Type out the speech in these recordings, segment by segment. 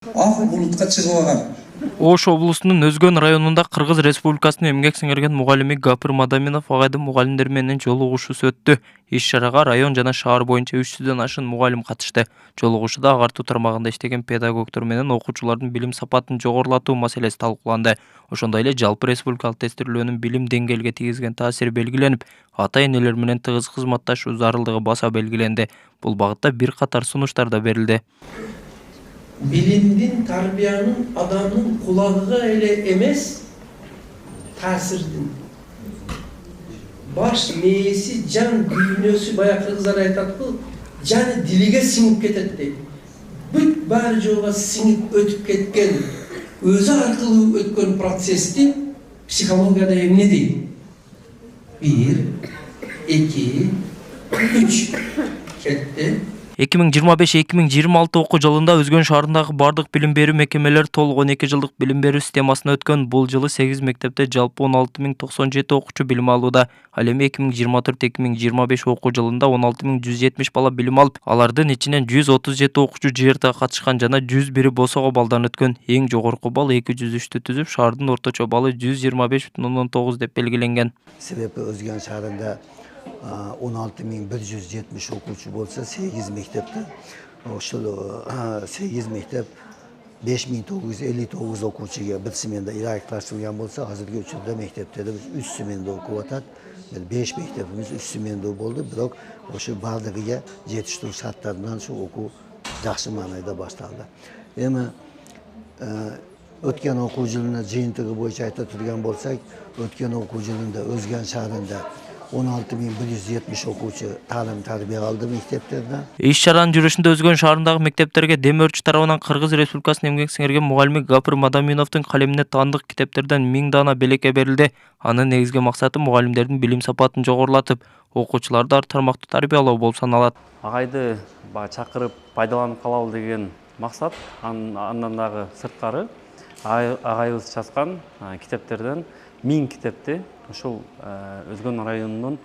Ак булутка чыгып алган. Ош облусунун Өзгөн районунда Кыргыз Республикасынын эмгек сиңирген мугалими Гапыр Мадаминов агайдын мугалимдер менен жолугушуусу өттү. Иш-чарага район жана шаар боюнча 300дөн ашык мугалим катышты. Жолугушууда агартуу тармагында иштеген педагогдор менен окуучулардын билим сапатын жогорулатуу маселеси талкууланды. Ошондой эле жалпы республикалык тестирлөөнүн билим деңгээлиге тийгизген таасири белгиленип, ата-энелер менен тыгыз кызматташуу зарылдыгы баса белгиленди. Бул багытта бир катар сунуштар да берилди. Bilimdin, tarbiyanın, adamın kulağına ele emez, tasirdin. Baş meyesi, can düğünösü, bayağı kızlar aytat bu, canı dilige singip ketetti. Büt bari joğa singip ötüp ketken, özü arkalı ötken prosesti psikologiyada emne değil. 1, 2, 3 ketti. 2025-2026 окуу жылында Өзгөн шаарындагы бардык билим берүү мекемелери толук 12 жылдык билим берүү системасына өткөн. Бул жылы 8 мектепте жалпы 16097 окуучу билим алууда. Ал эми 2024-2025 окуу жылында 16170 бала билим алып, алардын ичинен 137 окуучу ЖРТга катышкан жана 101 босого балдан өткөн. Эң жогорку балл 203 түзүп, шаардын орточо баллы 125,9 деп белгиленген. Себеби Өзгөн шаарында 16.170 okuyucu bolsa 8 mektepte, oşul 8 mektep 5.959 okuyucuya bitsiminde ilahiklaştırılgan bolsa, hazırki üçünde mektepte de 3 simende okuvatat. 5 mektebimiz 3 simende boldu, biroq oşu bardığıya yetiştiriş şartlarından şu oku yaxşı manayda başlandı. Ama ötken okuu yılına jıyıntığı boyunca ayta turgan bolsak, ötken okuu yılında Özgön şaharında 16.170 окуучу таалим тарбия алды мектептерде. Иш-чаранын жүрүшүндө Өзгөн шаарындагы мектептерге дем өрчү тарабынан Кыргыз Республикасынын эмгек сиңирген мугалими Гапыр Мадаминовдун калемине таандык китептерден 1000 дана белекке берилди. Анын негизги максаты мугалимдердин билим сапатын жогорулатып, окуучуларды ар тармактуу тарбиялоо болуп саналат. Агайды чакырып пайдаланып калалы деген максат. Андан дагы сырткары агайыбыз жазган китептерден 1000 китепти ушул Өзгөн районунун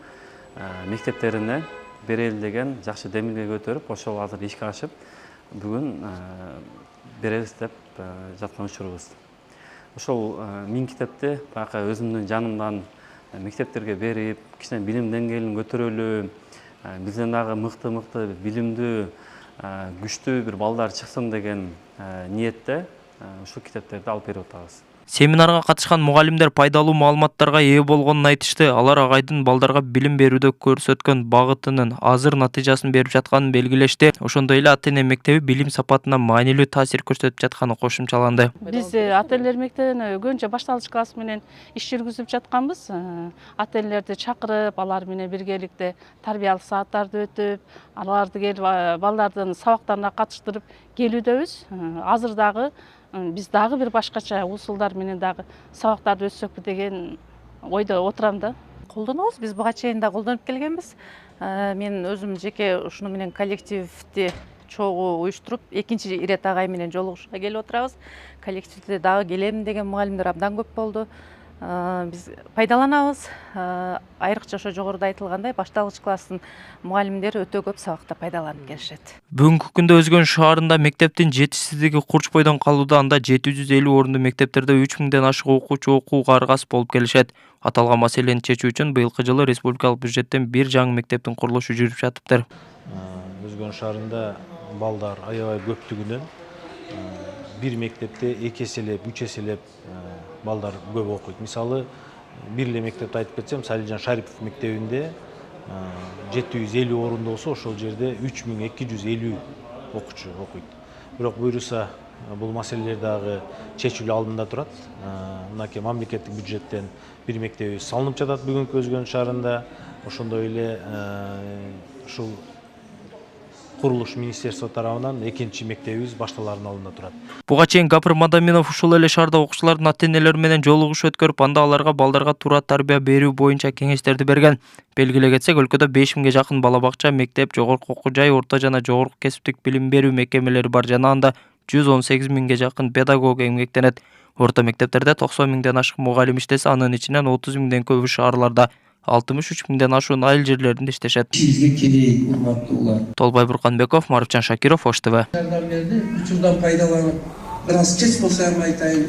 мектептерине берели деген жакшы демилге көтөрүп, ошол азыр ишке ашып, бүгүн беребиз деп жаткан учурубуз. Ошол 1000 китепти бака өзүмдүн жанымдан мектептерге берип, кичине билим деңгээлин көтөрөлү, бизден дагы мыкты билимдүү, күчтүү бир балдар чыксын деген ниетте ушул китептерди алып берип атабыз. Семинарга катышкан мугалимдер пайдалуу маалыматтарга ээ болгонун айтышты. Алар агайдын балдарга билим берүүдө көрсөткөн багытынын азыр натыйжасын берип жатканын белгилешти. Ошондой эле ата-эне мектеби билим сапатына маанилүү таасир көрсөтүп жатканы кошумчаланды. Биз ата-энелер мектебине көбүнчө башталгыч класс менен иш жүргүзүп жатканбыз. Ата-энелерди чакырып, алар менен биргеликте тарбиялык сааттарды өтүп, аларды келип балдардын сабактарына катыштырып келүүдөбүз. Азыр дагы биз дагы бир башкача усулдар менен дагы сабактарды өтсөкпү деген ойдо отурам да. Колдонобуз, биз буга чейин да колдонуп келгенбиз. Мен өзүм жеке ушуну менен коллективди чогуу уюштуруп, экинчи ирет агай менен жолугушууга келип отурабыз. Коллективде дагы келем деген мугалимдер абдан көп болду. Биз пайдаланабыз. Айрыкча ошо жогоруда айтылгандай, башталгыч класстын мугалимдери өтө көп сабакта пайдаланып келишет. Бүгүнкү күндө Өзгөн шаарында мектептин жетишсиздиги курчпойдон калууда. Анда 750 орунду мектептерде 3000ден ашык окуучу окууга аргасыз болуп келишет. Аталган маселени чечүү үчүн быйылкы жылы республикалык бюджеттен бир жаңы мектептин курулушу жүрүп жатыптыр. Өзгөн шаарында балдар аябай көптүгүнөн бир мектепте 2 эселеп, 3 эселеп балдар көп окуйт. Мисалы, бир эле мектепти айтып кетсем, Салижан Шарипов мектебинде 750 орунду болсо, ошол жерде 3250 окуучу окуйт. Бирок буюрса, бул маселелер дагы чечүүлүү алдында турат. Мынакей мамлекеттик бюджеттен бир мектеби салынып жатат бүгүнкү Өзгөн шаарында. Ошондой эле ушул курулуш министерство тарабынан экинчи мектебибиз башталаардын алдында турат. Буга чейин Гапыр Мадаминов ушул эле шаарда окуучулардын ата-энелери менен жолугушуу өткөрүп, анда аларга балдарга туура тарбия берүү боюнча кеңештерди берген. Белгилей кетсек, өлкөдө 5000ге жакын бала бакча, мектеп, жогорку окуу жай, орто жана жогорку кесиптик билим берүү мекемелери бар жана анда 118 миңге жакын педагог эмгектенет. Орто мектептерде 90 миңден ашык мугалим иштесе, анын ичинен 30 миңден көбү шаарларда, 63 миңден ашуун айыл жерлеринде иштешет. Бизге керек урматтуулар. Толбай Бурканбеков, Марыпчан Шакиров, Ош ТВ. Учурдан пайдаланып бир аз кеч болсо эми айтайын